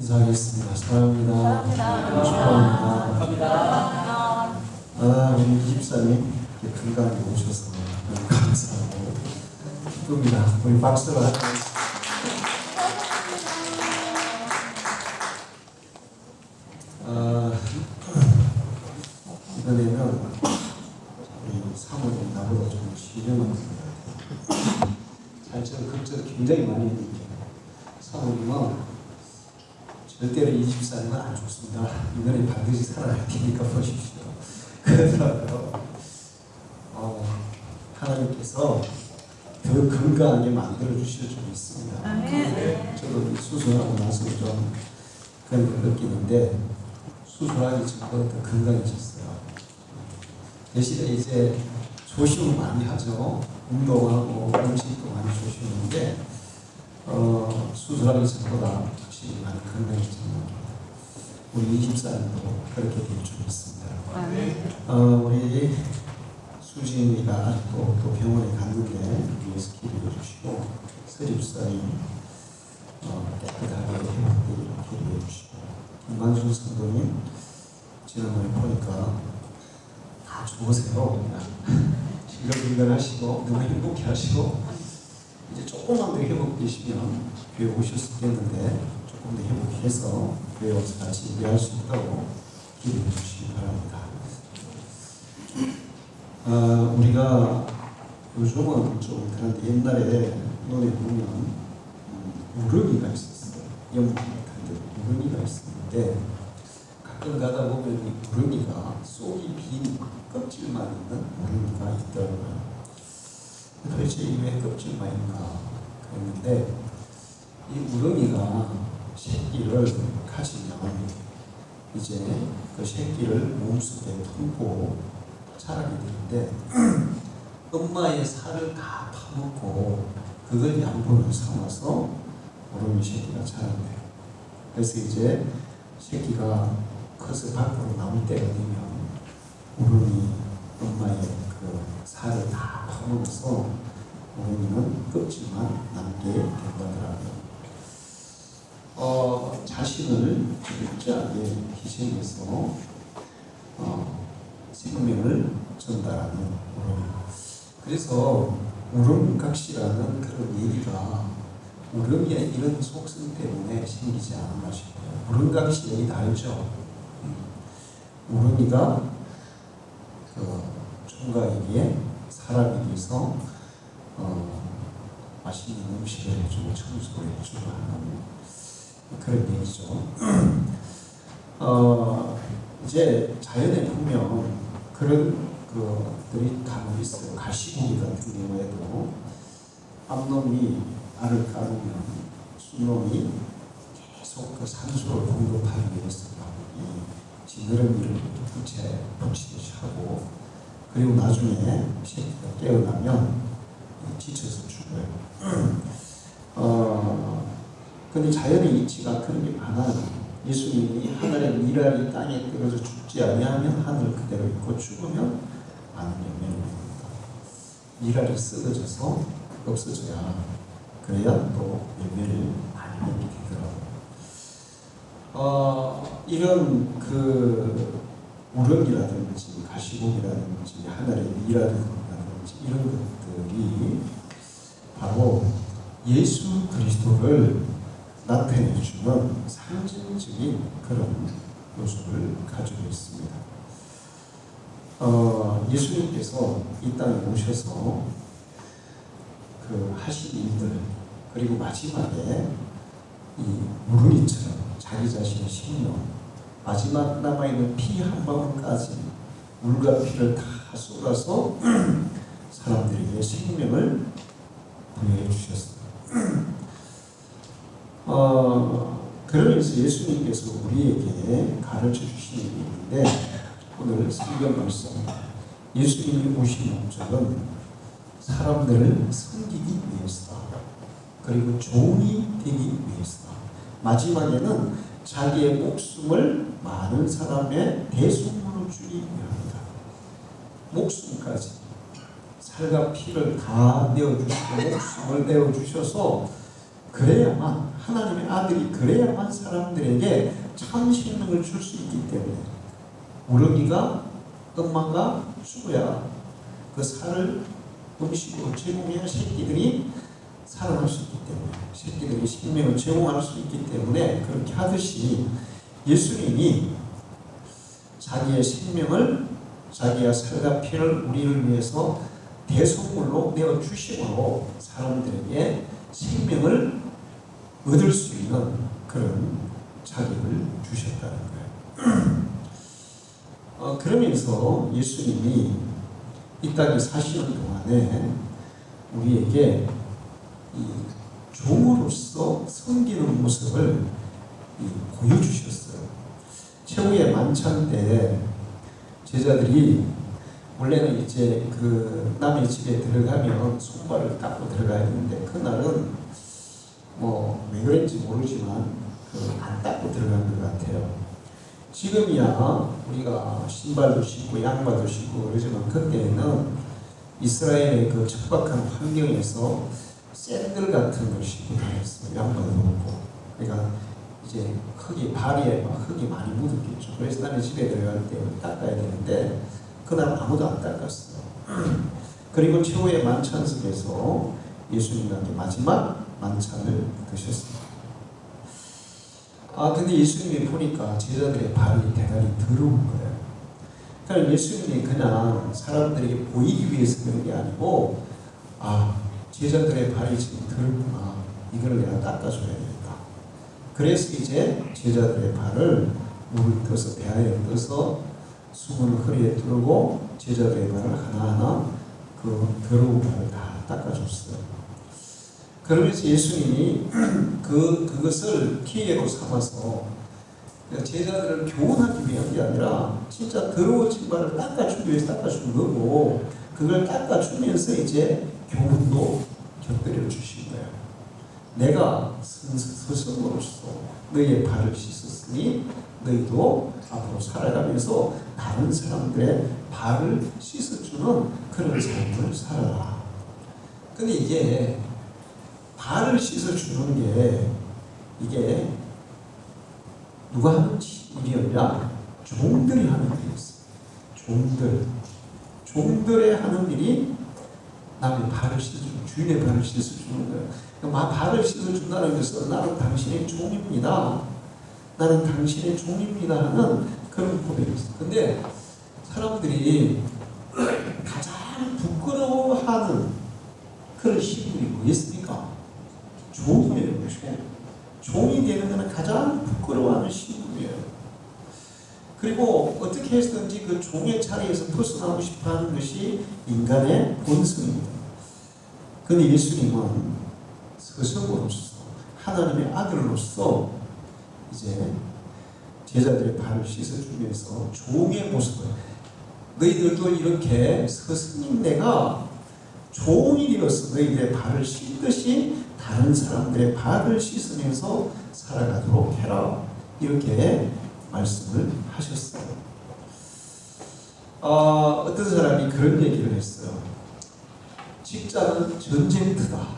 인사하겠습니다. 사랑합니다. 축하합니다. 우리 기집사님 건강히 오셔서 너무 감사하고 기쁩니다. 우리 박수로 하겠습니다. 이번에는 우리 사모님 나보다 좀 신령한 것 같아요. 사실 걱정 굉장히 많이 했는데 사모님은 절대로 이 집사님은 안 좋습니다. 이번에 반드시 살아야 되니까 보십시오. 그러더라고요. 하나님께서 더 건강하게 만들어주실 줄 믿습니다. 저도 수술하고 나서 좀 그런 걸 느끼는데 수술하기 전보다 더 건강해졌어요. 대신에 이제 조심을 많이 하죠. 운동하고 음식도 많이 조심하는데 수술하기 전보다 확실히 많이 건강해졌습니다. 우리 이집사님도 그렇게 될 줄 믿습니다. 우리 수진이가 아직도 또 병원에 갔는데 위에서 기도해 주시고 서집사님 깨끗하게 회복되기를 기도해 주시고 김만순 성도님 지난번에 보니까 다 좋으세요. 싱글싱글 하시고 너무 행복해 하시고 이제 조금만 더 회복되시면 교회 오실 수 있겠는데 조금 더 회복해서 교회 와서 같이 일할 수 있다고 기도해 주시기 바랍니다. 우리가 요즘은 좀 그런데 옛날에 눈에 보면 우렁이가 있었어요. 연못 같은데 우렁이가 있었는데 가끔 가다 보면 이 우렁이가 속이 빈 껍질만 있는 우렁이가 있더라고요. 도대체 이 왜 껍질만 있나 그랬는데 이 우렁이가 새끼를 가지면 이제 그 새끼를 몸속에 품고 자라게 되는데 엄마의 살을 다 파먹고 그걸 양분을 삼아서 우렁이 새끼가 자란대요. 그래서 이제 새끼가 커서 밖으로 나올 때가 되면 우렁이 엄마의 그 살을 다 파먹어서 우렁이는 껍질만 남게 된다더라고요. 자신을 철저하게 희생해서 생명을 전달하는 우렁이. 그래서 우렁각시라는 그런 얘기가 우렁이의 이런 속성 때문에 생기지 않았나 싶어요. 우렁각시 얘기 다 알죠? 우렁이가 그 총각에게 사람이 돼서 맛있는 음식을 해주고 청소를 해주고 하는 그런 얘기죠. 이제 자연에 보면 그런 것들이 가만히 있어요. 가시고기 같은 경우에도 암놈이 알을 까르면 순놈이 계속 그 산소를 공급하기 위해서 이 지느러미를 붙이듯이 하고 그리고 나중에 새끼가 깨어나면 지쳐서 죽어요. 근데 자연의 이치가 그런 게 많아요. 예수님이 하늘의 미랄이 땅에 떨어져 죽지 아니하면 하늘 그대로 있고 죽으면 많은 열매를 맺는다. 미랄이 썩어져서 없어져야 그래야 또 열매를 많이 맺게 되더라고요. 이런 그 우렁이라든지 가시고기라든지 하늘의 미랄이라든지 이런 것들이 바로 예수 그리스도를 나타내주는 상징적인 그런 요소를 가지고 있습니다. 예수님께서 이 땅에 오셔서 그 하신 일들 그리고 마지막에 이 우렁이처럼 자기 자신의 생명 마지막 남아있는 피 한 방울까지 물과 피를 다 쏟아서 사람들에게 생명을 부여해 주셨어요. 그러면서 예수님께서 우리에게 가르쳐 주신 일이 있는데 오늘 성경 말씀 예수님이 오신 목적은 사람들을 섬기기 위해서다. 그리고 종이 되기 위해서다. 마지막에는 자기의 목숨을 많은 사람의 대속물로 주기 위함이다. 목숨까지 살과 피를 다 내어주시고 목숨을 내어주셔서 그래야만, 하나님의 아들이 그래야만 사람들에게 참 생명을 줄 수 있기 때문에, 우렁이가 엄마가 죽어야 그 살을 음식으로 제공해야 새끼들이 살아날 수 있기 때문에, 새끼들이 생명을 제공할 수 있기 때문에, 그렇게 하듯이 예수님이 자기의 생명을, 자기의 살과 피를 우리를 위해서 대속물로 내어주심으로 사람들에게 생명을 얻을 수 있는 그런 자격을 주셨다는 거예요. 그러면서 예수님이 이 땅에 사시는 동안에 우리에게 이 종으로서 섬기는 모습을 보여주셨어요. 최후의 만찬 때 제자들이 원래는 이제 그 남의 집에 들어가면 손발을 닦고 들어가야 되는데, 그날은 뭐 왜 그런지 모르지만 안 닦고 들어간 것 같아요. 지금이야 우리가 신발도 신고 양말도 신고 그러지만, 그때는 이스라엘의 그 척박한 환경에서 샌들 같은 걸 신고 다녔어요. 양말도 없고. 그러니까 이제 발에 흙이 많이 묻었겠죠. 그래서 남의 집에 들어갈 때 닦아야 되는데 그날 아무도 안 닦았어요. 그리고 최후의 만찬석에서 예수님과 함께 마지막 만찬을 드셨습니다. 근데 예수님이 보니까 제자들의 발이 대단히 더러운 거예요. 그러니까 예수님이 그냥 사람들에게 보이기 위해서 그런 게 아니고, 제자들의 발이 지금 더럽구나, 이걸 내가 닦아줘야 되겠다. 그래서 이제 제자들의 발을 물을 떠서, 배아에 떠서 수건을 허리에 두르고 제자들의 발을 하나하나 그 더러운 발을 다 닦아줬어요. 그러면서 예수님이 그것을 기회로 삼아서 제자들을 교훈하기 위한 게 아니라 진짜 더러워진 발을 닦아주기 위해서 닦아준 거고, 그걸 닦아주면서 이제 교훈도 곁들여 주신 거예요. 내가 스승으로서 너희의 발을 씻었으니 너희도 앞으로 살아가면서 다른 사람들의 발을 씻어주는 그런 삶을 살아라. 근데 이게 발을 씻어주는 게 이게 누가 하는 일이었냐? 종들이 하는 일이었어요. 종들의 하는 일이 남의 발을 씻어주는, 주인의 발을 씻어주는 거예요. 그러니까 발을 씻어준다는 것은 나는 당신의 종입니다. 나는 당신의 종입니다 하는 그런 고백이 있어요. 근데 사람들이 가장 부끄러워하는 그런 신분이 뭐였습니까? 종이에요. 종이 되는 것은 가장 부끄러워하는 신분이에요. 그리고 어떻게 해서든지 그 종의 자리에서 벗어나고 싶어하는 것이 인간의 본성입니다. 그런데 예수님은 스승으로서, 하나님의 아들로서 이제 제자들의 발을 씻어주면서 종의 모습을, 너희들도 이렇게 스승님 내가 종이 되어서 너희들의 발을 씻듯이 다른 사람들의 발을 씻으면서 살아가도록 해라, 이렇게 말씀을 하셨어요. 어떤 사람이 그런 얘기를 했어요. 직장은 전쟁터다.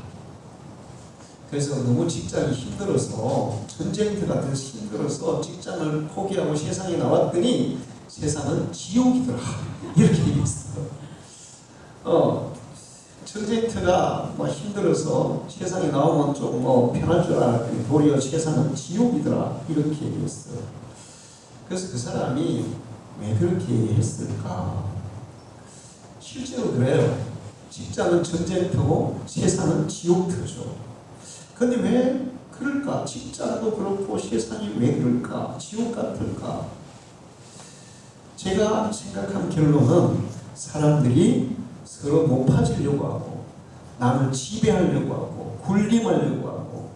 그래서 너무 직장이 힘들어서, 전쟁터 같은 힘들어서 직장을 포기하고 세상에 나왔더니 세상은 지옥이더라, 이렇게 얘기했어요. 전쟁터가 힘들어서 세상에 나오면 좀 편할 줄 알았더니 도리어 세상은 지옥이더라, 이렇게 얘기했어요. 그래서 그 사람이 왜 그렇게 얘기했을까? 실제로 그래요. 직장은 전쟁터고 세상은 지옥터죠. 근데 왜 그럴까? 직장도 그렇고 세상이 왜 그럴까? 지옥 같을까? 제가 생각한 결론은 사람들이 서로 높아지려고 하고, 남을 지배하려고 하고, 군림하려고 하고,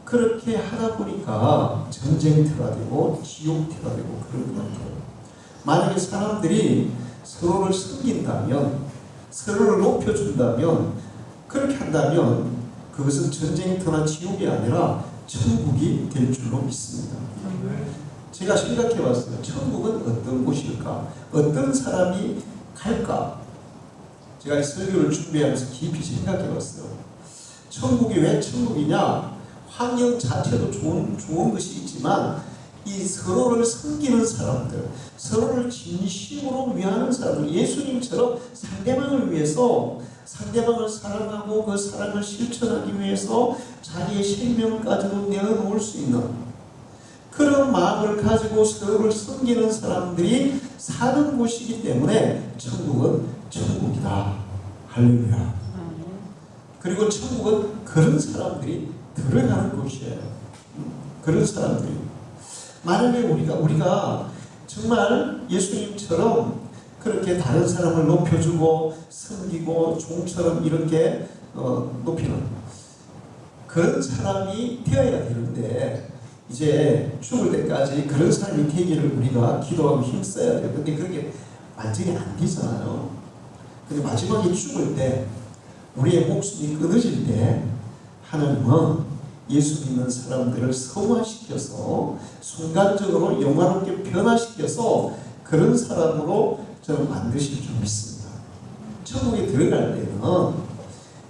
그렇게 하다 보니까 전쟁터가 되고 지옥터가 되고 그런 것 같아요. 만약에 사람들이 서로를 섬긴다면, 서로를 높여준다면, 그렇게 한다면 그것은 전쟁터나 지옥이 아니라 천국이 될 줄로 믿습니다. 제가 생각해 봤어요. 천국은 어떤 곳일까? 어떤 사람이 갈까? 제가 이 설교를 준비하면서 깊이 생각해 봤어요. 천국이 왜 천국이냐? 환경 자체도 좋은 것이 있지만 이 서로를 섬기는 사람들, 서로를 진심으로 위하는 사람들, 예수님처럼 상대방을 위해서 상대방을 사랑하고 그 사랑을 실천하기 위해서 자기의 생명까지도 내어놓을 수 있는 그런 마음을 가지고 서로를 섬기는 사람들이 사는 곳이기 때문에 천국은 천국이다. 할렐루야. 그리고 천국은 그런 사람들이 들어가는 곳이에요. 그런 사람들이. 만약에 우리가 정말 예수님처럼 그렇게 다른 사람을 높여주고 섬기고 종처럼 이렇게 높이는 그런 사람이 되어야 되는데, 이제 죽을 때까지 그런 사람이 되기를 우리가 기도하고 힘써야 돼요. 근데 그렇게 완전히 안 되잖아요. 근데 마지막에 죽을 때, 우리의 목숨이 끊어질 때 하나님은 예수 믿는 사람들을 성화시켜서 순간적으로 영화롭게 변화시켜서 그런 사람으로 저는 만드실 줄 믿습니다. 천국에 들어갈 때는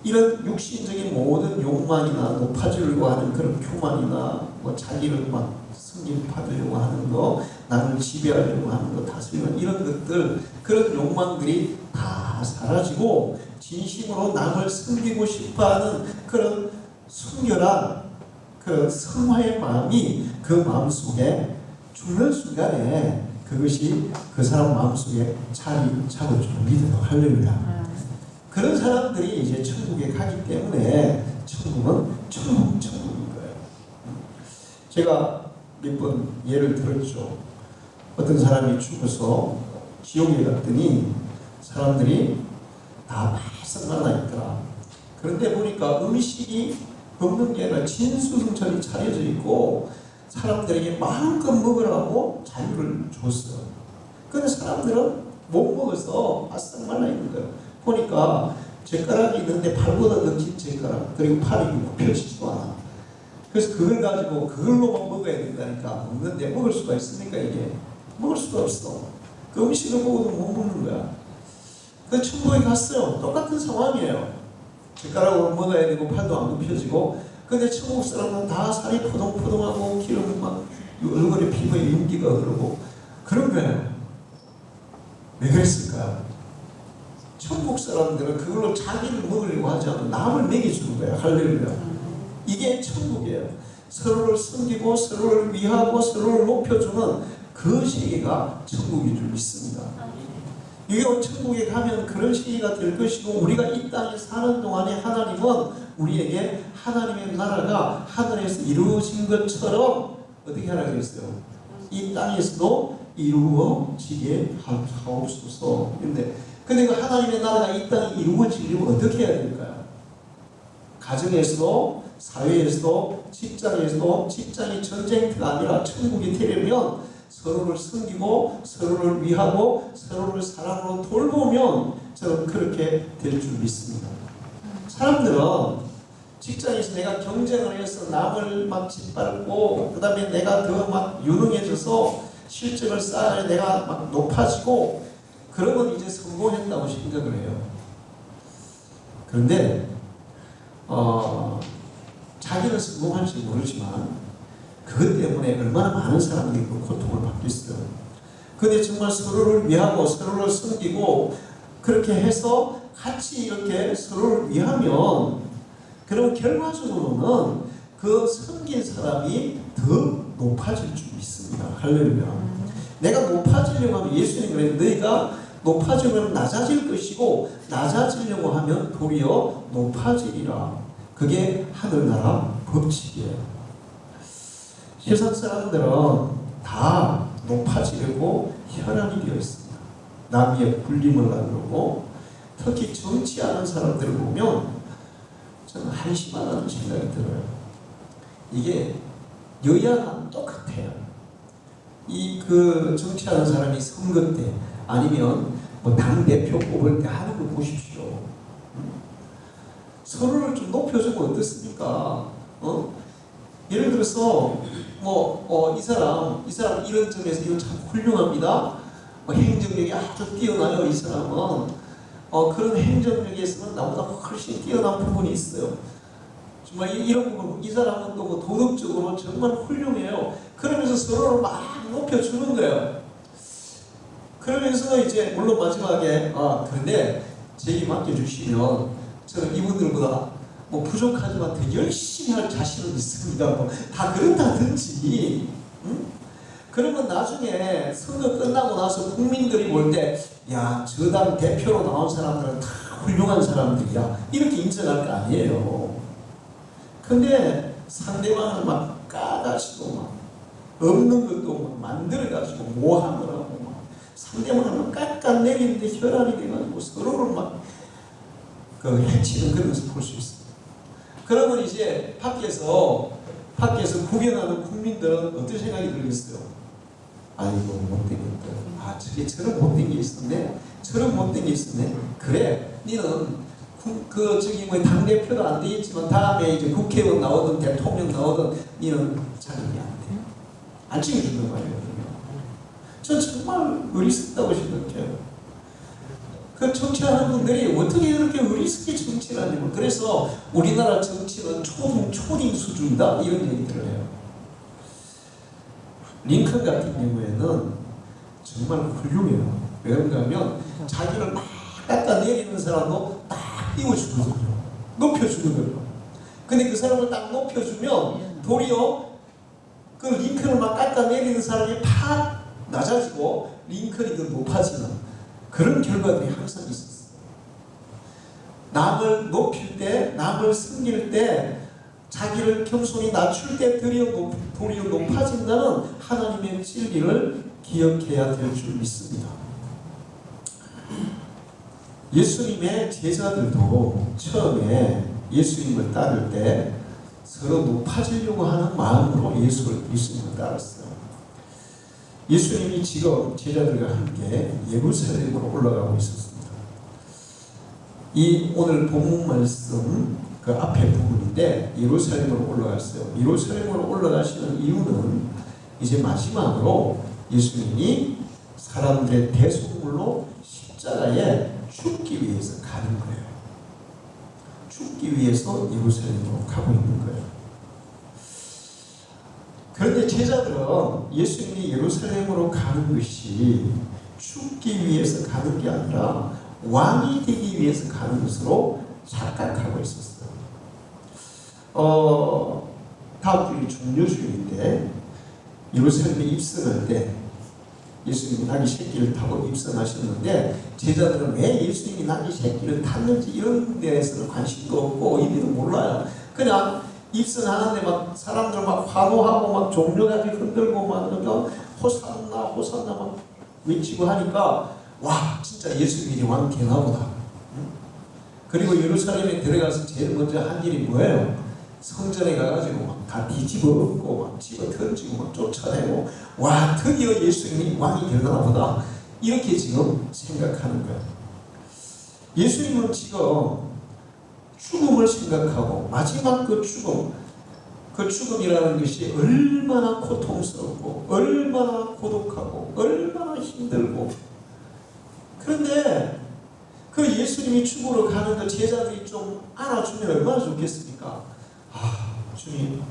이런 육신적인 모든 욕망이나 높아지려고 하는 그런 교만이나 뭐 자기를 막 승진 받으려고 하는 거, 나를 지배하려고 하는 거, 다스리는 이런 것들, 그런 욕망들이 다 사라지고 진심으로 남을 섬기고 싶어하는 그런 순결한 그런 성화의 마음이 그 마음속에 죽는 순간에 그것이 그 사람 마음속에 자리 잡을 줄 믿어요. 할렐루야. 그런 사람들이 이제 천국에 가기 때문에 천국은 천국인 거예요. 제가 몇 번 예를 들었죠. 어떤 사람이 죽어서 지옥에 갔더니 사람들이 다 바싹 말라있더라. 그런데 보니까 음식이 없는 게 아니라 진수성찬이 차려져 있고 사람들에게 마음껏 먹으라고 자유를 줬어요. 그런데 사람들은 못 먹어서 바싹 말라있는 거예요. 보니까 젓가락이 있는데 팔보다 더 긴 젓가락, 그리고 팔이 펴지지도 않아. 그래서 그걸 가지고 그걸로만 먹어야 된다니까. 먹는데 먹을 수가 있습니까? 이게 먹을 수가 없어. 그 음식을 먹어도 못 먹는 거야. 그 천국에 갔어요. 똑같은 상황이에요. 젓가락으로 먹어야 되고 팔도 안 굽혀지고. 근데 천국 사람은 다 살이 포동포동하고 기름 막 얼굴에 피부에 윤기가 흐르고 그런 거예요. 왜 그랬을까요? 천국 사람들은 그걸로 자기를 먹으려고 하지 않고 남을 먹여주는 거예요. 할렐루야. 이게 천국이에요. 서로를 섬기고 서로를 위하고 서로를 높여주는 그 시기가 천국인 줄 믿습니다. 이게 천국에 가면 그런 시기가 될 것이고, 우리가 이 땅에 사는 동안에 하나님은 우리에게 하나님의 나라가 하늘에서 이루어진 것처럼 어떻게 하라고 했어요? 이 땅에서도 이루어지게 하옵소서. 근데 그 하나님의 나라가 이 땅에 이루어지려면 어떻게 해야 될까요? 가정에서도, 사회에서도, 직장에서도, 직장이 전쟁터가 아니라 천국이 되려면 서로를 섬기고 서로를 위하고 서로를 사랑으로 돌보면 저는 그렇게 될 줄 믿습니다. 사람들은 직장에서 내가 경쟁을 해서 남을 막 짓밟고 그 다음에 내가 더 막 유능해져서 실적을 쌓아야 내가 막 높아지고 그러면 이제 성공했다고 생각을 해요. 그런데 자기는 성공할지 모르지만 그것 때문에 얼마나 많은 사람들이 그 고통을 받고 있어요. 그런데 정말 서로를 위하고 서로를 섬기고 그렇게 해서 같이 이렇게 서로를 위하면 그럼 결과적으로는 그 섬긴 사람이 더 높아질 줄 믿습니다. 할렐루야. 내가 높아지려고 하면 예수님이 그래요. 너희가 높아지면 낮아질 것이고 낮아지려고 하면 도리어 높아지리라. 그게 하늘나라 법칙이에요. 세상 사람들은 다 높아지려고 혈안이 되어 있습니다. 남 위에 군림을 하려고. 특히 정치하는 사람들을 보면 저는 한심하다는 생각이 들어요. 이게 여야가 똑같아요. 그 정치하는 사람이 선거 때 아니면 뭐 당대표 뽑을 때 하는 걸 보십시오. 서로를 좀 높여주면 어떻습니까? 예를 들어서 이 사람 이런 점에서 이건 참 훌륭합니다. 행정력이 아주 뛰어나요. 이 사람은 그런 행정력에서는 나보다 훨씬 뛰어난 부분이 있어요. 정말 이런 부분, 이 사람은 또 뭐 도덕적으로 정말 훌륭해요. 그러면서 서로를 막 높여주는 거예요. 그러면서 이제 물론 마지막에 그런데 제게 맡겨주시면 저는 이분들보다 뭐 부족하지만 더 열심히 할 자신은 있습니다. 뭐 다 그런다든지. 응? 그러면 나중에 선거 끝나고 나서 국민들이 볼 때 야, 저 당 대표로 나온 사람들은 다 훌륭한 사람들이야 이렇게 인정할 거 아니에요. 근데 상대방을 막 까가지고 막 없는 것도 막 만들어가지고 모함을 하고 막 상대방을 막 깎아내리는데 혈안이 돼가지고 서로를 막 해치는 그런 것을 볼 수 있습니다. 그러면 이제 밖에서 구경하는 국민들은 어떤 생각이 들겠어요? 아이고 못된 것들, 저게 저런 못된 게 있었네, 저런 못된 게 있었네. 그래, 니는 뭐 당대표도 안 되겠지만 다음에 이제 국회의원 나오든 대통령 나오든 니는 자격이 안 돼. 안 찍어준단 말이에요. 전 정말 어리석다고 생각해요. 그 정치하는 분들이 어떻게 이렇게 어리석게 정치를 하냐면, 그래서 우리나라 정치는 초딩 수준이다 이런 얘기들을 해요. 링컨 같은 경우에는 정말 훌륭해요. 왜 그런가 하면 자기를 막 깎아내리는 사람도 딱 띄워주거든요. 높여주는 거예요. 근데 그 사람을 딱 높여주면 도리어 그 링컨을 막 깎아내리는 사람이 팍 낮아지고 링컨이 더 높아지는 그런 결과들이 항상 있었어요. 남을 높일 때, 남을 섬길 때, 자기를 겸손히 낮출 때 도리어 높아진다는 하나님의 진리를 기억해야 될 줄 믿습니다. 예수님의 제자들도 처음에 예수님을 따를 때 서로 높아지려고 하는 마음으로 예수님을 따랐어요. 예수님이 지금 제자들과 함께 예루살렘으로 올라가고 있었습니다. 이 오늘 본문 말씀 그 앞에 부분인데 예루살렘으로 올라갔어요. 예루살렘으로 올라가시는 이유는 이제 마지막으로 예수님이 사람들의 대속물로 십자가에 죽기 위해서 가는 거예요. 죽기 위해서 예루살렘으로 가고 있는 거예요. 그런데 제자들은 예수님이 예루살렘으로 가는 것이 죽기 위해서 가는 게 아니라 왕이 되기 위해서 가는 것으로 착각하고 있었어요. 다음 주이 종료주일인데 예루살렘에 입성할 때 예수님이 나귀 새끼를 타고 입성하셨는데 제자들은 왜 예수님이 나귀 새끼를 탔는지 이런 데에서는 관심도 없고 의미도 몰라요. 그냥 입성하는데 막 사람들 막 환호하고 막 종려가지 흔들고 막 호산나 호산나 막 외치고 하니까 와 진짜 예수님이 왕 되나보다. 그리고 예루살렘에 들어가서 제일 먼저 한 일이 뭐예요? 성전에 가가지고 막 다 뒤집어 엎고 막 집어 던지고 막 쫓아내고 와 드디어 예수님이 왕이 되나 보다 이렇게 지금 생각하는 거예요. 예수님은 지금 죽음을 생각하고 마지막 그 죽음이라는 것이 얼마나 고통스럽고 얼마나 고독하고 얼마나 힘들고 그런데 그 예수님이 죽으러 가는 그 제자들이 좀 알아주면 얼마나 좋겠습니까? 주님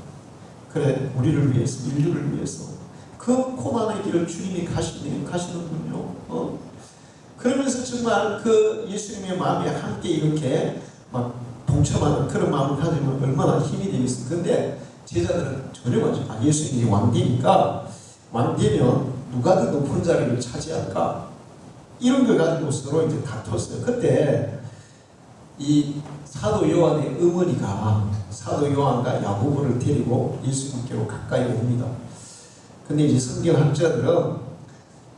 그래 우리를 위해서 인류를 위해서 그 고난의 길을 주님이 가시는군요. 그러면서 정말 그 예수님의 마음에 함께 이렇게 막 동참하는 그런 마음을 가지면 얼마나 힘이 되겠어요. 근데 제자들은 전혀 맞죠. 예수님이 왕되니까 왕되면 누가 더 높은 자리를 차지할까? 이런 걸 가지고 서로 이제 다퉜어요. 그때 이 사도 요한의 어머니가 사도 요한과 야고보를 데리고 예수님께로 가까이 옵니다. 근데 이제 성경학자들은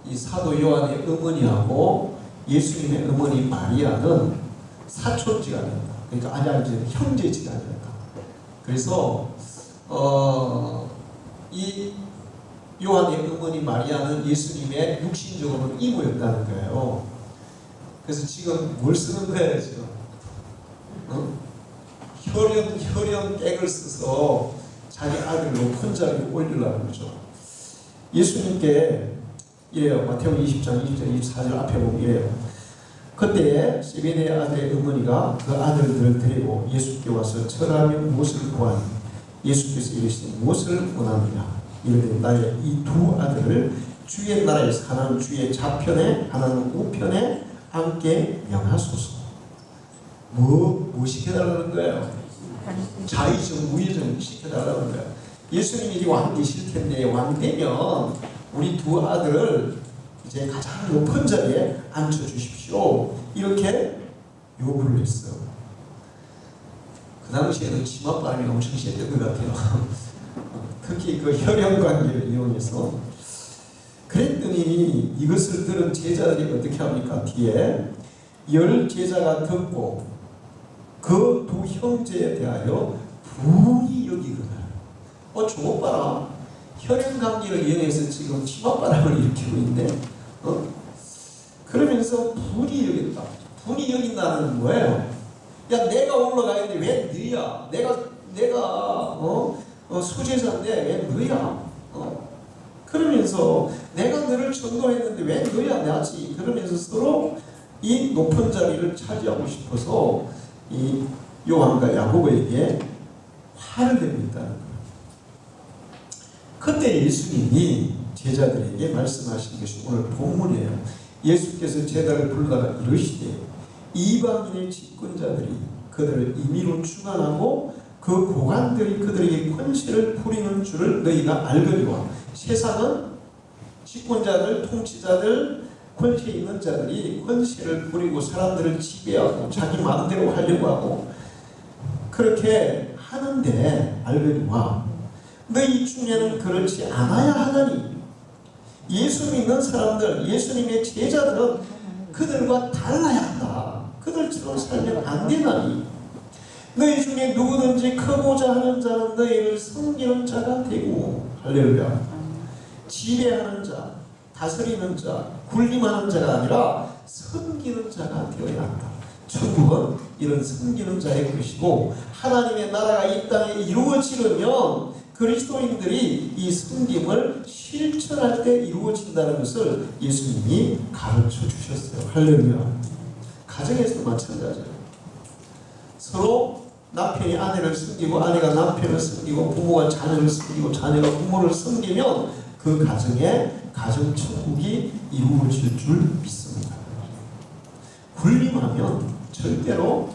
이 사도 요한의 어머니하고 예수님의 어머니 마리아는 사촌지간이었다. 그러니까 이제 형제지간이었다. 그래서 이 요한의 어머니 마리아는 예수님의 육신적으로는 이모였다는 거예요. 그래서 지금 뭘 쓰는 거예요 지금? 혈연 객을 써서 자기 아들을 높은 자리에 올리려는 거죠. 예수님께 이래요. 마태복음 20장 20절 24절 앞에 보면 이래요. 그때 세베대의 아들의 어머니가 그 아들들을 데리고 예수께 와서 절하며 무엇을 구하니 예수께서 이르시되 무엇을 원하느냐 이르되 나의 이 두 아들을 주의 나라에서 하나는 주의 좌편에 하나는 우편에 앉게 명하소서. 뭐 시켜달라는 거예요? 좌의정 우의정 시켜달라는 거예요. 예수님이 왕 되실 텐데 왕 되면 우리 두 아들을 이제 가장 높은 자리에 앉혀주십시오. 이렇게 요구를 했어요. 그 당시에는 치맛바람이 엄청 심했던 것 같아요. 특히 그 혈연관계를 이용해서. 그랬더니 이것을 들은 제자들이 어떻게 합니까? 뒤에 10 제자가 듣고 그 두 형제에 대하여 불이 여기거늘. 저것 봐라. 혈연관계를 이용해서 지금 치맛바람을 일으키고 있네. 그러면서 불이 여긴다. 불이 여긴다는 뭐예요? 야, 내가 올라가는데 왜 너야? 내가 수제자인데 왜 너야? 그러면서 내가 너를 전도했는데 왜 너야 나지? 그러면서 서로 이 높은 자리를 차지하고 싶어서 이 요한과 야고보에게 화를 내고 있다는 거예요. 그때 예수님이 제자들에게 말씀하신 것이 오늘 본문이에요. 예수께서 제자를 불러다가 이르시되 이방인의 집권자들이 그들을 임의로 주관하고 그 고관들이 그들에게 권세를 부리는 줄을 너희가 알거니와 세상은 집권자들, 통치자들, 권세 있는 자들이 권세를 부리고 사람들을 지배하고 자기 마음대로 하려고 하고 그렇게 하는데 알거니와 너희 중에는 그렇지 않아야 하나니. 예수 믿는 사람들, 예수님의 제자들은 그들과 달라야 한다. 그들처럼 살면 안 되나니. 너희 중에 누구든지 크고자 하는 자는 너희를 섬기는 자가 되고, 할렐루야. 지배하는 자, 다스리는 자, 군림하는 자가 아니라 섬기는 자가 되어야 한다. 천국은 이런 섬기는 자의 것이고 하나님의 나라가 이 땅에 이루어지려면 그리스도인들이 이 섬김을 실천할 때 이루어진다는 것을 예수님이 가르쳐 주셨어요. 할렐루야. 가정에서도 마찬가지예요. 서로 남편이 아내를 섬기고 아내가 남편을 섬기고 부모가 자녀를 섬기고 자녀가 부모를 섬기면 그 가정에 가정천국이 이루어질 줄 믿습니다. 군림하면 절대로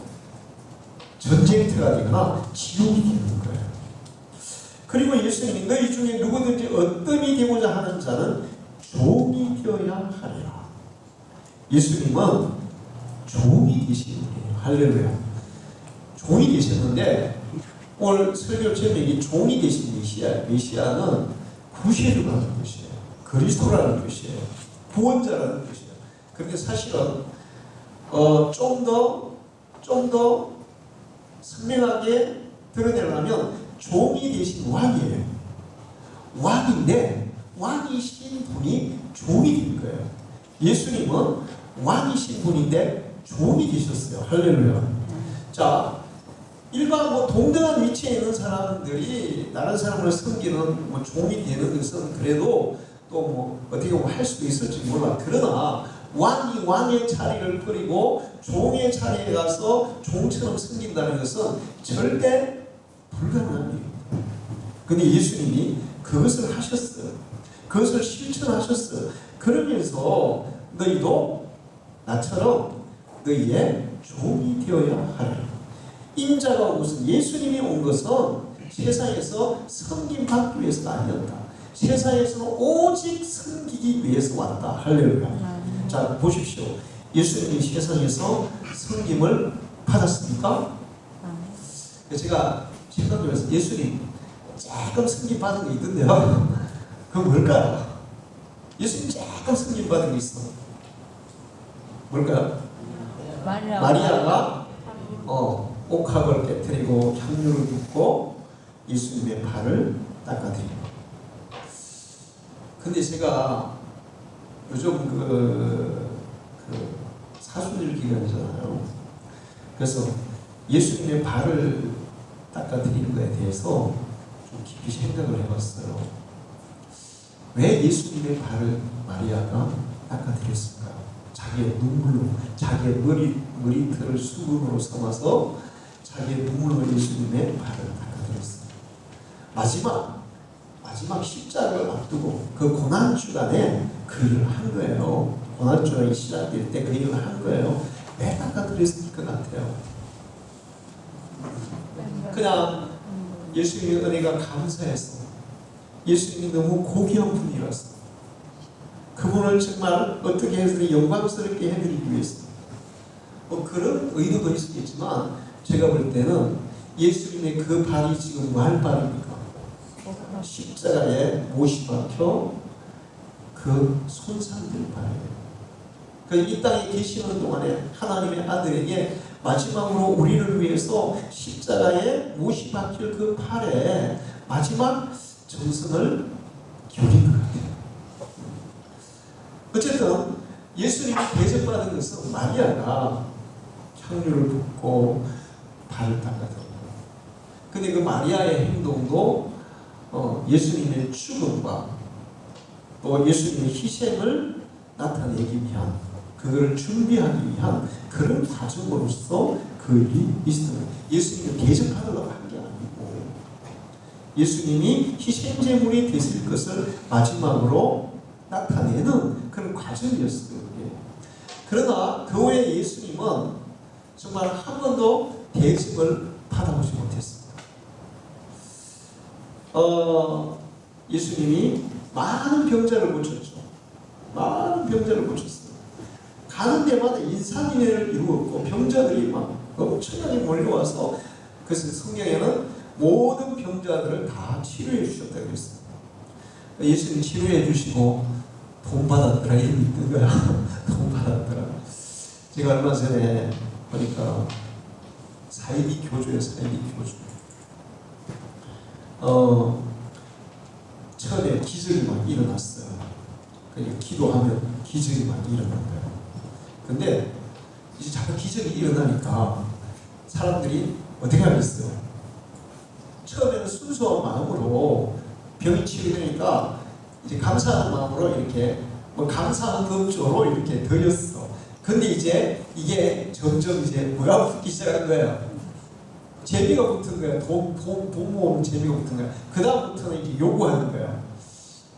전쟁터가 되거나 지옥이 되는 거예요. 그리고 예수님이 너희 중에 누구든지 어떤이 되고자 하는 자는 종이 되어야 하리라. 예수님은 종이 되신 분이에요. 할렐루야. 종이 되셨는데 오늘 설교 제목이 종이 되신 메시아. 메시아는 구세주라는 것이에요. 그리스도라는 것이에요. 구원자라는 것이에요. 그런데 사실은 좀 더 선명하게 드러내려면 종이 되신 왕이에요. 왕인데 왕이신 분이 종이 된 거예요. 예수님은 왕이신 분인데 종이 되셨어요. 할렐루야. 자, 일반 동등한 위치에 있는 사람들이 다른 사람을 섬기는 종이 되는 것은 그래도 또 어떻게 보면 할 수도 있을지 몰라. 그러나 왕이 왕의 자리를 버리고 종의 자리에 가서 종처럼 섬긴다는 것은 절대 불가능한 일입니다. 근데 예수님이 그것을 하셨어요. 그것을 실천하셨어요. 그러면서 너희도 나처럼 너희의 종이 되어야 하리라. 인자가 온 것은 예수님이 온 것은 세상에서 섬김받기 위해서가 아니었다. 세상에서는 오직 섬기기 위해서 왔다. 할렐루야. 자, 보십시오. 예수님이 세상에서 섬김을 받았습니까? 제가 생각해서 예수님 조금 섬김 받은 게 있던데요. 그건 뭘까요? 예수님 조금 섬김 받은 게 있어. 뭘까요? 마리아가 옥합을 깨뜨리고 향유를 붓고 예수님의 발을 닦아드리고. 근데 제가 요즘 그 사순절 기간이잖아요. 그래서 예수님의 발을 닦아드리는 것에 대해서 좀 깊이 생각을 해봤어요. 왜 예수님의 발을 마리아가 닦아드렸을까? 자기의 눈물로, 자기의 머리털을 수건으로 삼아서 자기의 눈물로 예수님의 발을 닦아드렸어요. 마지막 십자가를 앞두고 그 고난주간에 그 일을 한 거예요. 고난주간이 시작될 때 그 일을 한 거예요. 왜 닦아드렸을 것 같아요? 그냥 예수님의 은혜가 감사해서, 예수님이 너무 고귀한 분이라서, 그분을 정말 어떻게 해서 영광스럽게 해드리기 위해서, 그런 의도도 있었겠지만 제가 볼 때는 예수님의 그 발이 지금 뭐 할 발입니까? 십자가에 못이 박혀 그 손상될 발이에요. 이 땅에 계시는 동안에 하나님의 아들에게 마지막으로 우리를 위해서 십자가에 못이 박힐 그 팔에 마지막 정성을 기울인 것 같아요. 어쨌든 예수님이 대접받은 것은 마리아가 향유를 붓고 발을 닦아줬고, 근데 그 마리아의 행동도 예수님의 죽음과 또 예수님의 희생을 나타내기 위한, 그거를 준비하기 위한 그런 과정으로서 그 일이 있었던, 예수님을 대접하려고 한 게 아니고 예수님이 희생제물이 되실 것을 마지막으로 나타내는 그런 과정이었어요. 그러나 그 후에 예수님은 정말 한 번도 대접을 받아보지 못했습니다. 예수님이 많은 병자를 고쳤죠. 많은 병자를 고쳤어요. 가는 데마다 인산인해를 이루었고 병자들이 막 엄청나게 몰려와서, 그래서 성경에는 모든 병자들을 다 치료해 주셨다고 했어요. 예수님 치료해 주시고 돈 받았더라 이름이 있는 거야. 돈 받았더라. 제가 얼마 전에 보니까 사이비 교주예요. 사이비 교주. 처음에 기적이 막 일어났어요. 그러니까 기도하면 기적이 막 일어난 거예요. 근데 이제 자꾸 기적이 일어나니까 사람들이 어떻게 하겠어요? 처음에는 순수한 마음으로 병이 치료되니까 이제 감사하는 마음으로 이렇게 감사한 금조로 이렇게 드렸어. 근데 이제 이게 점점 이제 뭐가 붙기 시작한 거예요. 재미가 붙은 거야. 돈 모으는 재미가 붙은 거야. 그 다음부터는 이제 요구하는 거야.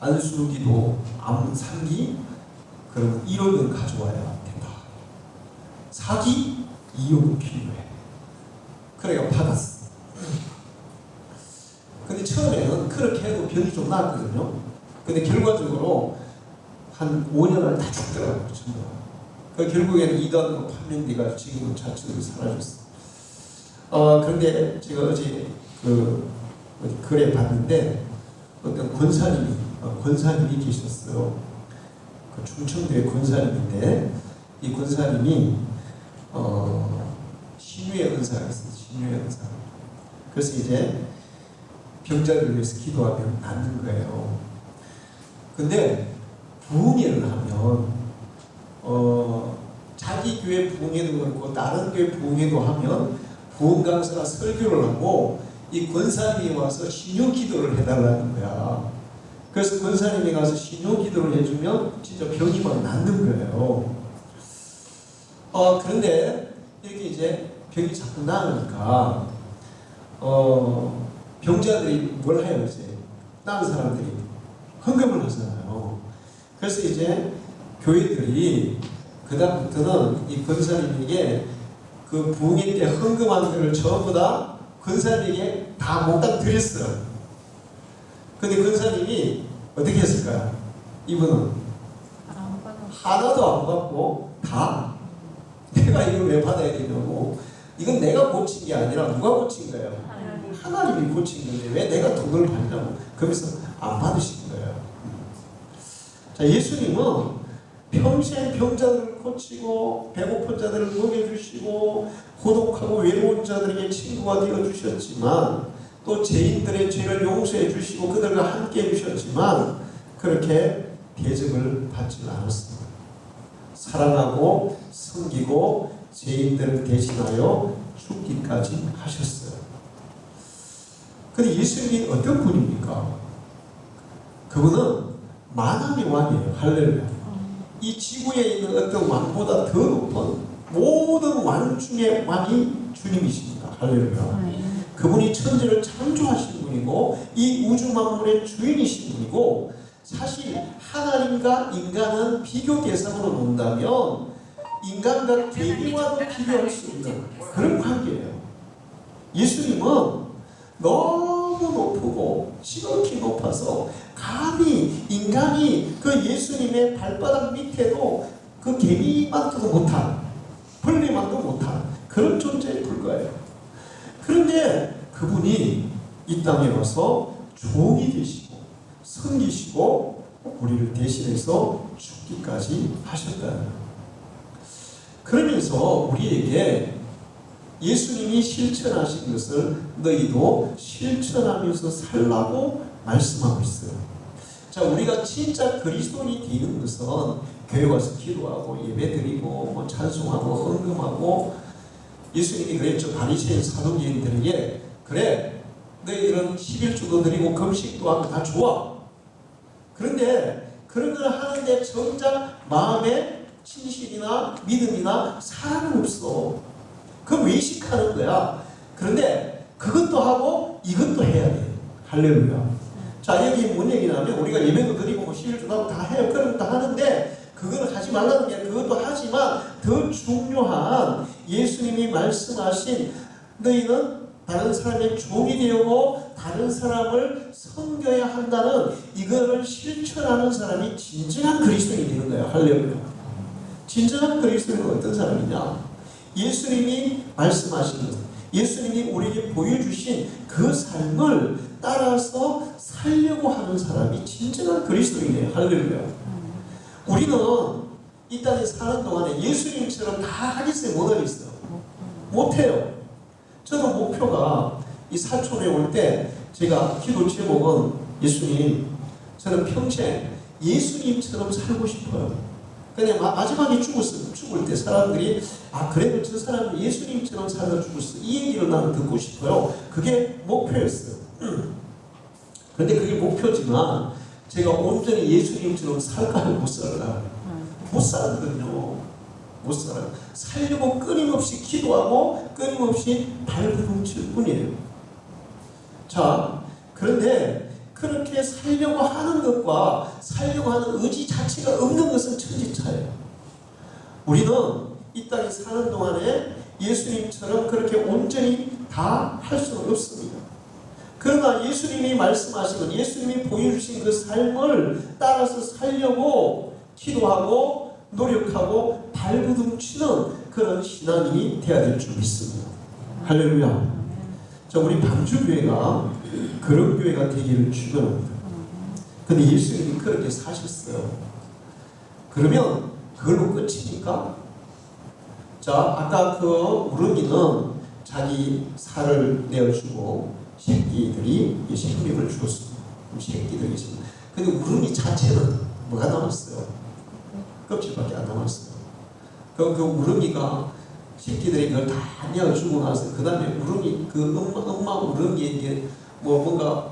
안수기도, 암상기, 그러면 1억은 가져와야 된다. 사기 2억은 필요해. 그래가 받았어. 근데 처음에는 그렇게 해도 병이 좀 나았거든요. 근데 결과적으로 한 5년을 다 죽더라고요. 결국에는 이단으로 판명돼가 지금은 자체로 사라졌어. 그런데 제가 어제 글에 봤는데 어떤 권사님이 계셨어요. 그 충청도의 권사님인데 이 권사님이 신유의 은사가 있어요. 신유의 은사. 그래서 이제 병자를 위해서 기도하면 낫는 거예요. 근데 부흥회를 하면 자기 교회 부흥회도 그렇고 다른 교회 부흥회도 하면 부흥 강사가 설교를 하고 이 권사님이 와서 신유 기도를 해달라는 거야. 그래서 권사님이 가서 신유 기도를 해주면 진짜 병이 막 낫는 거예요. 그런데 이렇게 이제 병이 자꾸 나으니까 병자들이 뭘 해요? 이제 나은 사람들이 헌금을 하잖아요. 그래서 이제 교회들이 그다음부터는 이 권사님에게 그 부흥회 때 헌금한 것을 전부 다 권사님에게 다 몽땅 드렸어요. 근데 권사님이 어떻게 했을까요? 이분은 하나도 안 받고 다 내가 이걸 왜 받아야 되냐고. 이건 내가 고친 게 아니라 누가 고친 거예요? 하나님이 고친 건데 왜 내가 돈을 받냐고. 그러면서 안 받으신 거예요. 자, 예수님은 평생 병자들을 고치고 배고픈 자들을 먹여주시고 고독하고 외로운 자들에게 친구가 되어주셨지만 또 죄인들의 죄를 용서해 주시고 그들과 함께 해주셨지만 그렇게 대접을 받지 않았습니다. 사랑하고 섬기고 죄인들을 대신하여 죽기까지 하셨어요. 근데 예수님이 어떤 분입니까? 그분은 만왕의 왕이에요. 할렐루야. 이 지구에 있는 어떤 왕보다 더 높은 모든 왕 중에 왕이 주님이십니다. 할렐루야. 그분이 천지를 창조하신 분이고 이 우주 만물의 주인이신 분이고, 사실 하나님과 인간은 비교 대상으로 본다면 인간과 개미와도 비교할 수 있는 그런 관계예요. 예수님은 너무 높고 지극히 높아서 감히 인간이 그 예수님의 발바닥 밑에도 그 개미만도 못한, 벌레만도 못한 그런 존재에 불과해요. 그런데 그분이 이 땅에 와서 종이 되시고 섬기시고 우리를 대신해서 죽기까지 하셨다는, 그러면서 우리에게 예수님이 실천하신 것을 너희도 실천하면서 살라고 말씀하고 있어요. 자, 우리가 진짜 그리스도인이 되는 것은 교회 와서 기도하고 예배드리고 뭐 찬송하고 헌금하고, 예수님이 그랬죠. 바리새인 사두개인들에게, 그래 너희들은 11조도 드리고 금식도 하고 다 좋아. 그런데 그런 걸 하는데 정작 마음에 진실이나 믿음이나 사랑은 없어. 그럼 외식하는 거야. 그런데 그것도 하고 이것도 해야 돼. 할렐루야. 자, 여기 뭔 얘기냐면 우리가 예배도 드리고 뭐 11조도 하고 다 해요. 그런 것도 하는데 그걸 하지 말라는 게, 그것도 하지만 더 중요한 예수님이 말씀하신 너희는 다른 사람의 종이 되고 다른 사람을 섬겨야 한다는 이거를 실천하는 사람이 진정한 그리스도인이 되는 거예요. 할렐루야. 진정한 그리스도인은 어떤 사람이냐? 예수님이 말씀하신 것, 예수님이 우리에게 보여주신 그 삶을 따라서 살려고 하는 사람이 진정한 그리스도인이에요. 할렐루야. 우리는 이 땅에 사는 동안에 예수님처럼 다 하겠어요? 못 하겠어요? 못해요. 저는 목표가 이 사촌에 올 때 제가 기도 제목은, 예수님, 저는 평생 예수님처럼 살고 싶어요. 그냥 마지막에 죽을 때 사람들이 그래도 저 사람은 예수님처럼 살다 죽었어, 이 얘기를 나는 듣고 싶어요. 그게 목표였어요. 그런데 그게 목표지만 제가 온전히 예수님처럼 살까요? 못 살아요. 못 살거든요. 못 살아요. 살려고 끊임없이 기도하고 끊임없이 발버둥 칠 뿐이에요. 자, 그런데 그렇게 살려고 하는 것과 살려고 하는 의지 자체가 없는 것은 천지차예요. 우리는 이 땅에 사는 동안에 예수님처럼 그렇게 온전히 다 할 수는 없습니다. 그러나 예수님이 말씀하신 것, 예수님이 보여주신 그 삶을 따라서 살려고 기도하고 노력하고 발버둥 치는 그런 신앙인이 되어야 될 줄 믿습니다. 할렐루야. 자, 우리 방주교회가 그런 교회가 되기를 축원합니다. 근데 예수님이 그렇게 사셨어요. 그러면 그걸로 끝입니까? 자, 아까 그 우렁이는 자기 살을 내어주고 새끼들이 생명을 주었습니다. 새끼들이 있습니다. 근데 우렁이 자체는 뭐가 남았어요? 껍질밖에 안 남았어요. 그 우렁이가 새끼들이 그걸 다 내어주고 나서 그 다음에 우렁이, 그 엄마 우렁이에게 뭔가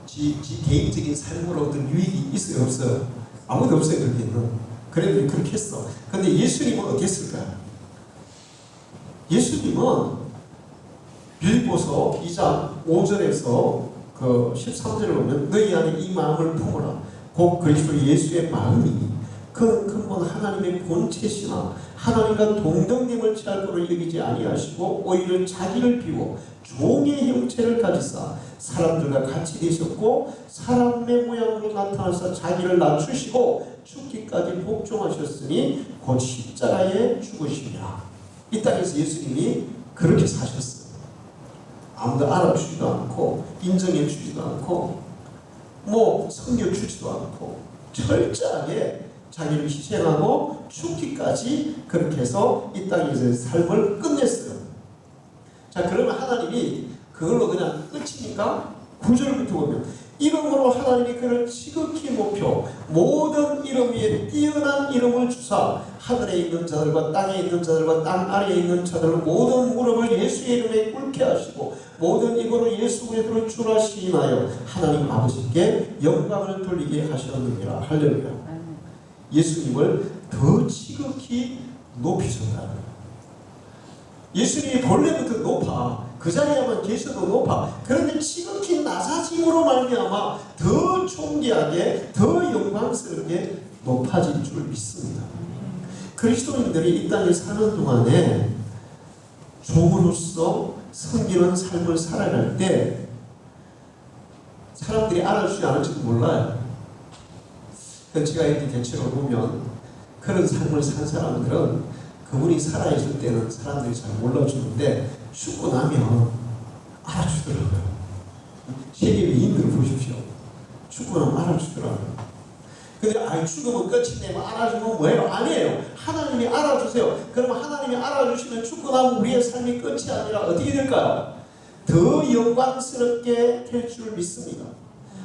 지 개인적인 삶으로 어떤 유익이 있어요, 없어요? 아무도 없어요, 그렇게는. 그래도 그렇게 했어. 근데 예수님은 어떻게 했을까요? 예수님은 빌보서 2장 5절에서 그 13절을 보면 너희 안에 이 마음을 품어라. 곧 그리스도 예수의 마음이 그는 근본 하나님의 본체시나 하나님과 동등됨을 취할 거로 여기지 아니하시고 오히려 자기를 비워 종의 형체를 가지사 사람들과 같이 되셨고 사람의 모양으로 나타나서 자기를 낮추시고 죽기까지 복종하셨으니 곧 십자가에 죽으시리라. 이 땅에서 예수님이 그렇게 사셨어요. 아무도 알아주지도 않고 인정해주지도 않고 섬겨주지도 않고 철저하게 자기를 희생하고 죽기까지 그렇게 해서 이 땅에서의 삶을 끝냈어요. 자, 그러면 하나님이 그걸로 그냥 끝입니까? 9절부터 보면 이름으로 하나님이 그를 지극히 높여 모든 이름 위에 뛰어난 이름을 주사 하늘에 있는 자들과 땅에 있는 자들과 땅 아래에 있는 자들 모든 무릎을 예수의 이름에 꿇게 하시고 모든 입으로 예수 그리스도를 주라 시인하여 하나님 아버지께 영광을 돌리게 하셨느니라. 할렐루야. 예수님을 더 지극히 높이셨다는 거예요. 예수님이 본래부터 높아. 그 자리에만 계셔도 높아. 그런데 지극히 낮아짐으로 말미암아 더 존귀하게, 더 영광스럽게 높아질 줄 믿습니다. 그리스도인들이 이 땅에 사는 동안에 종으로서 섬기는 삶을 살아갈 때 사람들이 알아주지 않을지도 몰라요. 제가 이렇게 대체로 보면 그런 삶을 산 사람들은 그분이 살아있을 때는 사람들이 잘 몰라주는데 죽고 나면 알아주더라고요. 세계 위인들을 보십시오. 죽고 나면 알아주더라고요. 근데 죽으면 끝인데 알아주면 뭐예요? 아니에요. 하나님이 알아주세요. 그러면 하나님이 알아주시면 죽고 나면 우리의 삶이 끝이 아니라 어떻게 될까요? 더 영광스럽게 될 줄 믿습니다.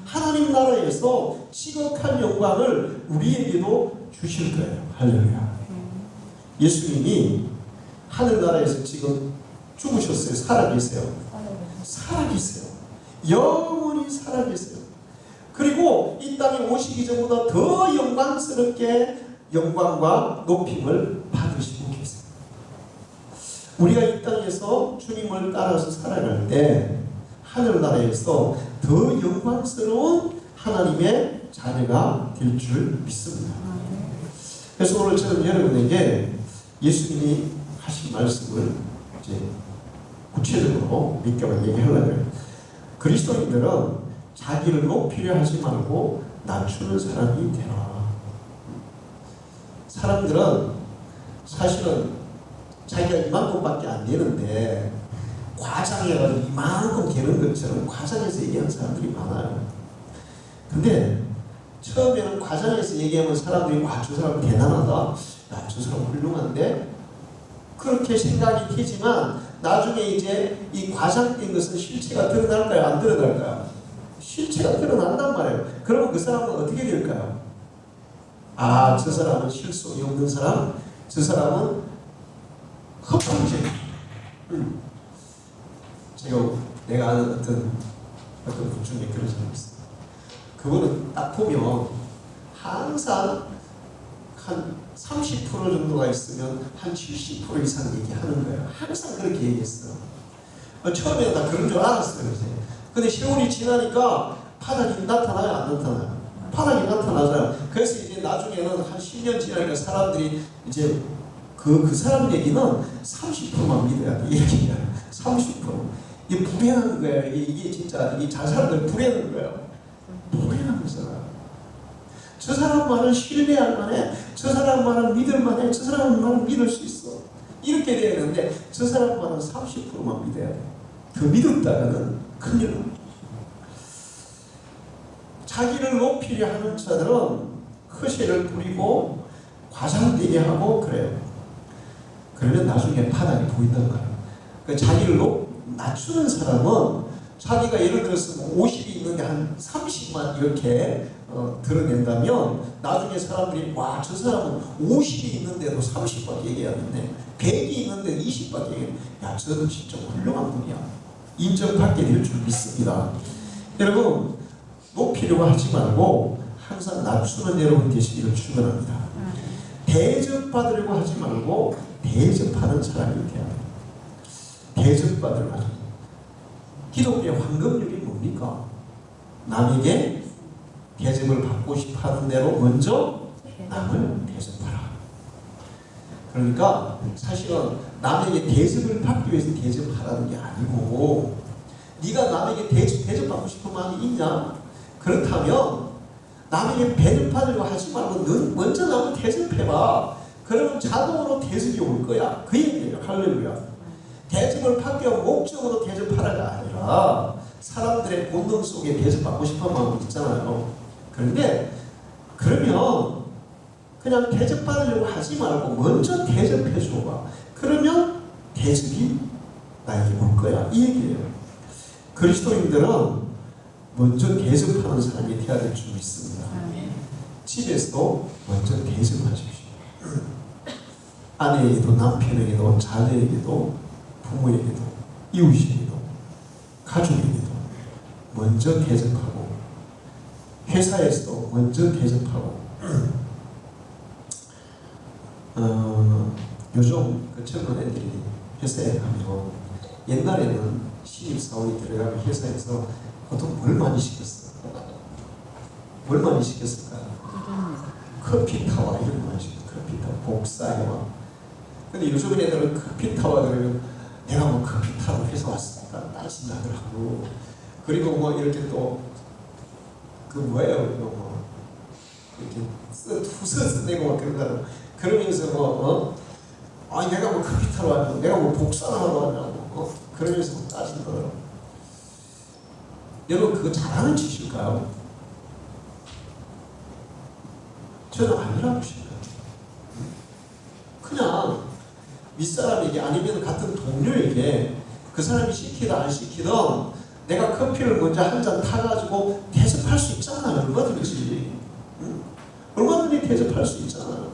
하나님 나라에서 지극한 영광을 우리에게도 주실 거예요. 할렐루야. 예수님이 하늘나라에서 지금 죽으셨어요? 살아계세요? 살아계세요. 영원히 살아계세요. 그리고 이 땅에 오시기 전보다 더 영광스럽게 영광과 높임을 받으시고 계세요. 우리가 이 땅에서 주님을 따라서 살아갈 때 하늘나라에서 더 영광스러운 하나님의 자녀가 될 줄 믿습니다. 그래서 오늘 저는 여러분에게 예수님이 하신 말씀을 이제 구체적으로 몇 개만 얘기하려고 해요. 그리스도인들은 자기를 높이려 하지 말고 낮추는 사람이 되라. 사람들은 사실은 자기가 이만큼밖에 안 되는데 과장해가지고 이만큼 되는 것처럼 과장해서 얘기하는 사람들이 많아요. 근데 처음에는 과장해서 얘기하면 사람들이 와, 저 사람 대단하다, 야, 저 사람 훌륭한데, 그렇게 생각이 되지만 나중에 이제 이 과장된 것은 실체가 드러날까요? 안 드러날까요? 실체가 드러난단 말이에요. 그러면 그 사람은 어떻게 될까요? 아, 저 사람은 실속이 없는 사람, 저 사람은 허풍쟁이. 내가 아는 어떤 분 중에 그런 사람이 있어요. 그거는 딱 보면 항상 한 30% 정도가 있으면 한 70% 이상 얘기하는 거예요. 항상 그렇게 얘기했어요. 처음에 다 그런 줄 알았어요. 근데 세월이 지나니까 파닥이 나타나요? 안 나타나요? 파닥이 나타나잖아요. 그래서 이제 나중에는 한 10년 지나니까 사람들이 이제 그 사람 얘기는 30%만 믿어야 돼. 이렇게 얘기해요. 30%. 이게 불행한 거예요. 이게 진짜 이 자살들 불행한 거예요. 불행한 거잖아요. 저 사람 말을 신뢰할 만해. 저 사람 말을 믿을 만해. 저 사람 말을 믿을 수 있어. 이렇게 돼야 되는데 저 사람 말은 30%만 믿어야 돼. 더 믿었다가는 큰일 납니다. 자기를 높이려 하는 자들은 허세를 부리고 과장되게 하고 그래요. 그러면 나중에 바닥이 보인다는 거예요. 그러니까 자기를 낮추는 사람은 자기가 예를 들어서 50이 있는데 한 30만 이렇게 드러낸다면 나중에 사람들이 와, 저 사람은 50이 있는데도 30밖에 얘기 안 했네. 100이 있는데 20밖에 얘기 안 했네. 야, 저는 진짜 훌륭한 분이야. 인정받게 될 줄 믿습니다. 여러분, 높이려고 하지 말고 항상 낮추는 여러분 되시기를 축원합니다. 대접받으려고 하지 말고 대접하는 사람이 되어야 돼요. 대접받으려고 하지. 기독교의 황금률이 뭡니까? 남에게 대접을 받고 싶어 하는 대로 먼저 남을 대접하라. 그러니까 사실은 남에게 대접을 받기 위해서 대접하라는 게 아니고, 네가 남에게 대접받고 싶은 마음이 있냐? 그렇다면 남에게 대접받으려고 하지 말고 넌 먼저 남을 대접해봐. 그러면 자동으로 대접이 올 거야. 그 얘기예요. 할렐루야. 대접을 받기 위한 목적으로 대접하라가 아니라 사람들의 본능 속에 대접받고 싶은 마음이 있잖아요. 그런데 그러면 그냥 대접받으려고 하지 말고 먼저 대접해 줘봐. 그러면 대접이 나에게 올 거야. 이 얘기예요. 그리스도인들은 먼저 대접하는 사람이 되어야 될 줄 믿습니다. 집에서도 먼저 대접하십시오. 아내에게도 남편에게도 자녀에게도 부모에게도 이웃에게도 가족에게도 먼저 대접하고 회사에서도 먼저 대접하고 요즘 그 젊은 애들이 회사에 가면 옛날에는 신입사원이 들어가면 회사에서 보통 뭘 많이 시켰어? 뭘 많이 시켰을까요? 커피 타와 이런 거 많이 시켰어. 커피 타와, 복사해와. 근데 요즘 애들은 커피 타와 그러면 내가 뭐 커피 타러 회사 왔으니까 따진다더라고. 그리고 뭐 이렇게 또 그 뭐예요? 이거 뭐 이렇게 투서 쓰내고 막 그러더라고. 그러면서 뭐 아니 내가 뭐 커피 타러 왔냐고, 내가 뭐 복사를 하러 왔냐고, 그러면서 뭐 따지더라고. 여러분 그거 잘하는 짓일까요? 저는 아니라고 생각해요. 그냥 윗사람에게 아니면 같은 동료에게 그 사람이 시키든 안 시키든 내가 커피를 먼저 한 잔 타가지고 대접할 수 있잖아요. 얼마든지. 응? 얼마든지 대접할 수 있잖아요.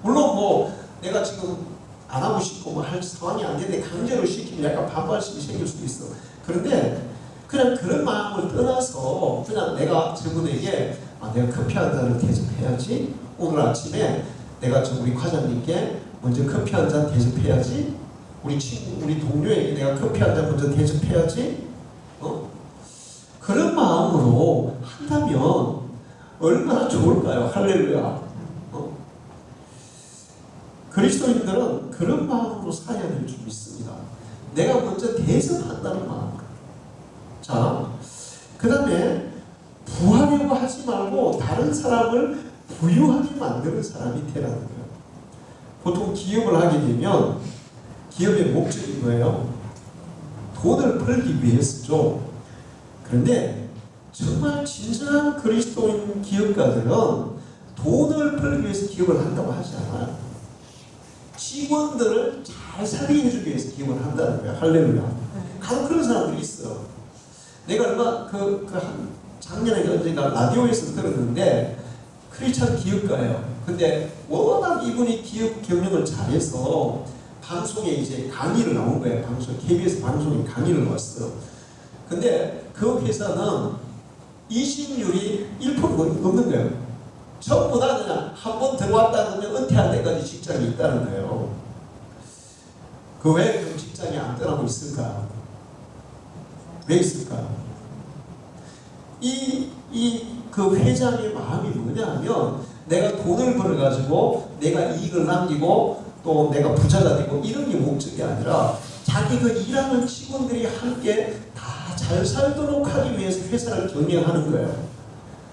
물론 뭐 내가 지금 안 하고 싶고 뭐 할 상황이 안 되는데 강제로 시키면 약간 반발심이 생길 수도 있어. 그런데 그냥 그런 마음을 떠나서 그냥 내가 저분에게 내가 커피 한 잔을 대접해야지. 오늘 아침에 내가 우리 과장님께 먼저 커피 한 잔 대접해야지. 우리 친구, 우리 동료에게 내가 커피 한 잔 먼저 대접해야지. 그런 마음으로 한다면 얼마나 좋을까요? 할렐루야. 그리스도인들은 그런 마음으로 살아야 될 줄 믿습니다. 내가 먼저 대접한다는 마음으로. 자, 그 다음에 부하려고 하지 말고 다른 사람을 부유하게 만드는 사람이 되라는 거예요. 보통 기업을 하게 되면 기업의 목적이 뭐예요? 돈을 벌기 위해서죠. 그런데 정말 진정한 그리스도인 기업가들은 돈을 벌기 위해서 기업을 한다고 하지 않아요. 직원들을 잘 살게 해주기 위해서 기업을 한다는 거예요. 할렐루야. 간혹 그런 사람들이 있어요. 내가 얼마 작년에 언젠가 라디오에서 들었는데 크리스찬 기업가예요. 근데 워낙 이분이 기업 경영을 잘해서 방송에 이제 강의를 나온 거예요. KBS 방송에 강의를 나왔어요. 근데 그 회사는 이직률이 1%가 넘는 거예요. 전부 다 그냥 한 번 들어왔다 그러면 은퇴할 때까지 직장이 있다는 거예요. 그 왜 그 직장이 안 떠나고 있을까? 왜 있을까? 그 회장의 마음이 뭐냐면 내가 돈을 벌어가지고 내가 이익을 남기고 또 내가 부자가 되고 이런 게 목적이 아니라 자기 그 일하는 직원들이 함께 다 잘 살도록 하기 위해서 회사를 경영하는 거예요.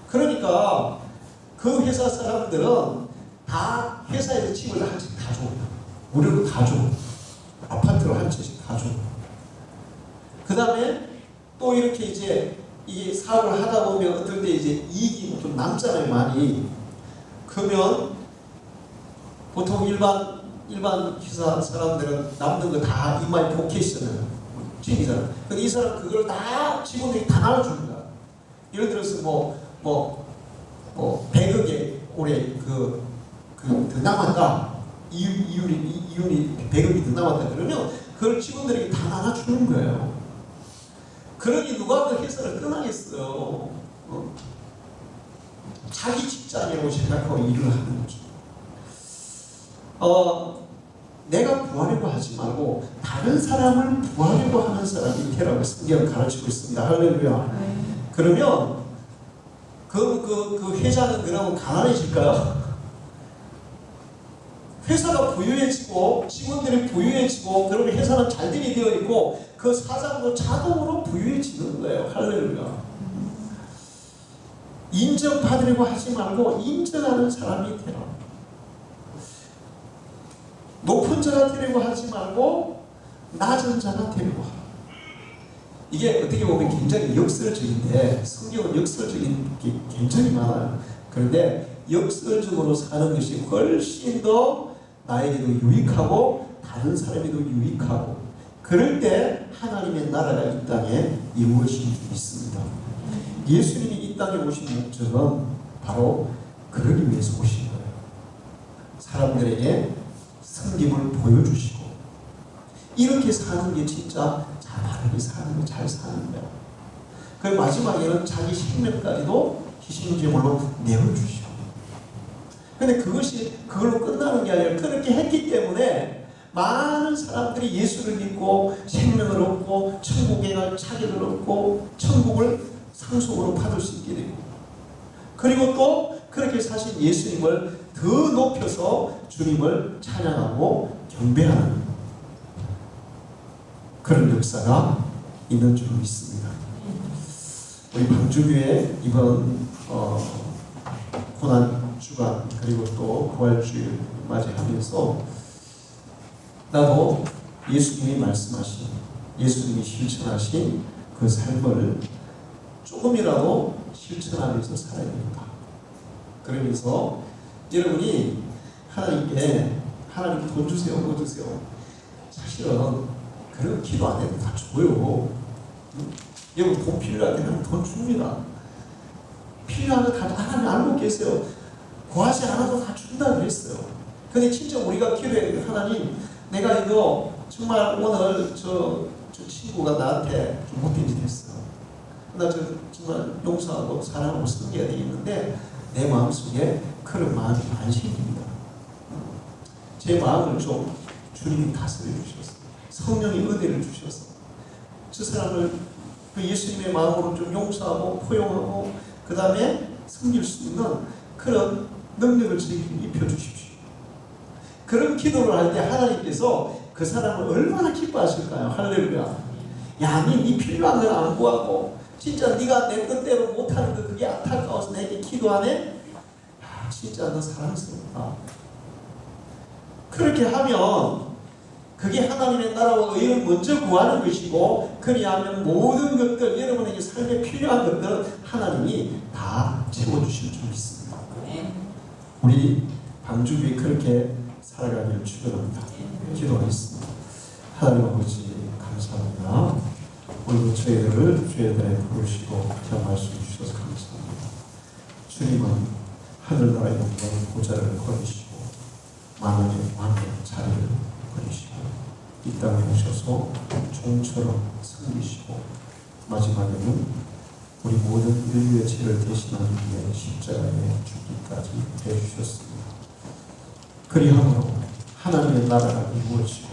그러니까 그 회사 사람들은 다 회사에서 집을 한 채씩 다 줘. 무료로 다 줘. 아파트로 한 채씩 다 줘. 그 다음에 또 이렇게 이제 이 사업을 하다 보면 어떨 때 이제 이익이 좀 남잖아요, 많이. 그러면 보통 일반 회사 사람들은 남는 거 다 이마에 포켓이잖아요. 튀기잖아요. 근데 이 사람 그걸 다 직원들이 다 나눠주는 거야. 예를 들어서 뭐 100억에 올해 더 남았다. 이윤이 100억이 더 남았다. 그러면 그걸 직원들에게 다 나눠주는 거예요. 그러니 누가 그 회사를 떠나겠어요. 자기 직장이라고 생각하고 일을 하는 거죠. 내가 구하려고 하지 말고 다른 사람을 구하려고 하는 사람이 되라고 성경은 가르치고 있습니다. 할렐루야. 그러면 그 회사는 그러면 가난해질까요? 회사가 부유해지고 직원들이 부유해지고 그러면 회사는 잘되게 되어 있고 그 사장도 자동으로 부유해지는 거예요. 할렐루야. 인정받으려고 하지 말고 인정하는 사람이 되라. 높은 자가 되려고 하지 말고 낮은 자가 되려고 하라. 이게 어떻게 보면 굉장히 역설적인데 성경은 역설적인 게 굉장히 많아요. 그런데 역설적으로 사는 것이 훨씬 더 나에게도 유익하고 다른 사람에도 유익하고 그럴 때 하나님의 나라가 이 땅에 이루어질 수 있습니다. 예수님이 이 땅에 오신 목적은 바로 그러기 위해서 오신 거예요. 사람들에게 성김을 보여주시고 이렇게 사는 게 진짜 바르게 사는 거, 잘 사는 거예요. 그 마지막에는 자기 생명까지도 희생제물로 내어주시고 근데 그것이 그걸로 끝나는 게 아니라 그렇게 했기 때문에 많은 사람들이 예수를 믿고 생명을 얻고 천국에 갈 자격을 얻고 천국을 상속으로 받을 수 있게 되고, 그리고 또 그렇게 사신 예수님을 더 높여서 주님을 찬양하고 경배하는 그런 역사가 있는 줄 믿습니다. 우리 방주교회 이번 고난주간 그리고 또 부활주일 맞이하면서 나도 예수님이 말씀하신, 예수님이 실천하신 그 삶을 조금이라도 실천하면서 살아야 됩니다. 그러면서 여러분이 하나님께 하나님 돈 주세요, 뭐 주세요. 사실은 그런 기도 안 해도 다 줘요. 여러분 돈 필요할 때는 돈 줍니다. 필요한 거 다 하나님 알고 계세요. 구하지 않아도 다 준다 그랬어요. 근데 진짜 우리가 기도해야 돼요. 하나님, 내가 이거 정말 오늘 저 친구가 나한테 좀 못된 짓 했어요. 나 정말 용서하고 사랑하고 섬겨야 되겠는데 내 마음속에 그런 마음이 안 생깁니다. 제 마음을 좀 주님이 다스려 주셔서, 성령이 은혜를 주셔서 저 사람을 그 예수님의 마음으로 좀 용서하고 포용하고 그 다음에 섬길 수 있는 그런 능력을 저에게 입혀주십시오. 그런 기도를 할 때 하나님께서 그 사람을 얼마나 기뻐하실까요? 할렐루야. 야, 네 필요한 건 안 구하고 진짜 네가 내 뜻대로 못하는 거 그게 안타까워서 내게 기도하네? 야, 진짜 너 사랑스럽다. 그렇게 하면 그게 하나님의 나라와 의를 먼저 구하는 것이고, 그리하면 모든 것들, 여러분에게 삶에 필요한 것들은 하나님이 다 채워주실 줄 믿습니다. 우리 방주교회 그렇게 살아가기를 축원합니다. 기도하겠습니다. 하나님 아버지 감사합니다. 오늘 저희들을 주의들에 부르시고 그런 말씀 주셔서 감사합니다. 주님은 하늘나라의 영광의 보좌를 거두시고 만왕의 왕의 자리를 거두시고 이 땅에 오셔서 종처럼 섬기시고 마지막에는 우리 모든 인류의 죄를 대신하기 위해 십자가에 죽기까지 해주셨습니다. 그리함으로 하나님의 나라가 이루어지고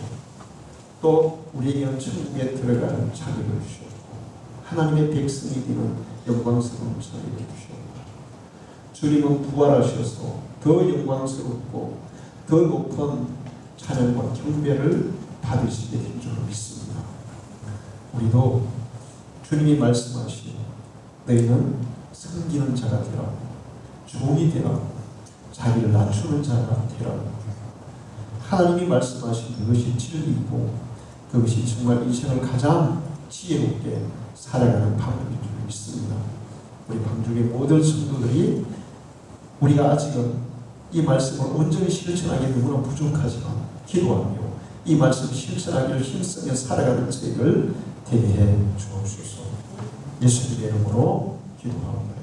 또 우리에게는 천국에 들어가는 자격을 주셨고 하나님의 백성이 되는 영광스러운 자리를 주셨고, 주님은 부활하셔서 더 영광스럽고 더 높은 찬양과 경배를 받으시게 된 줄 믿습니다. 우리도 주님이 말씀하신 너희는 섬기는 자가 되라, 종이 되라, 자기를 낮추는 자가 되라. 하나님이 말씀하신 그것이 진리이고 그것이 정말 인생을 가장 지혜롭게 살아가는 방법인 줄 믿습니다. 우리 방주의 모든 성도들이 우리가 아직은 이 말씀을 온전히 실천하기 너무나 부족하지만 기도하며 이 말씀 실천하기를 힘쓰며 살아가는 저희를 되게 해 주옵소서. 예수님의 이름으로 기도합니다.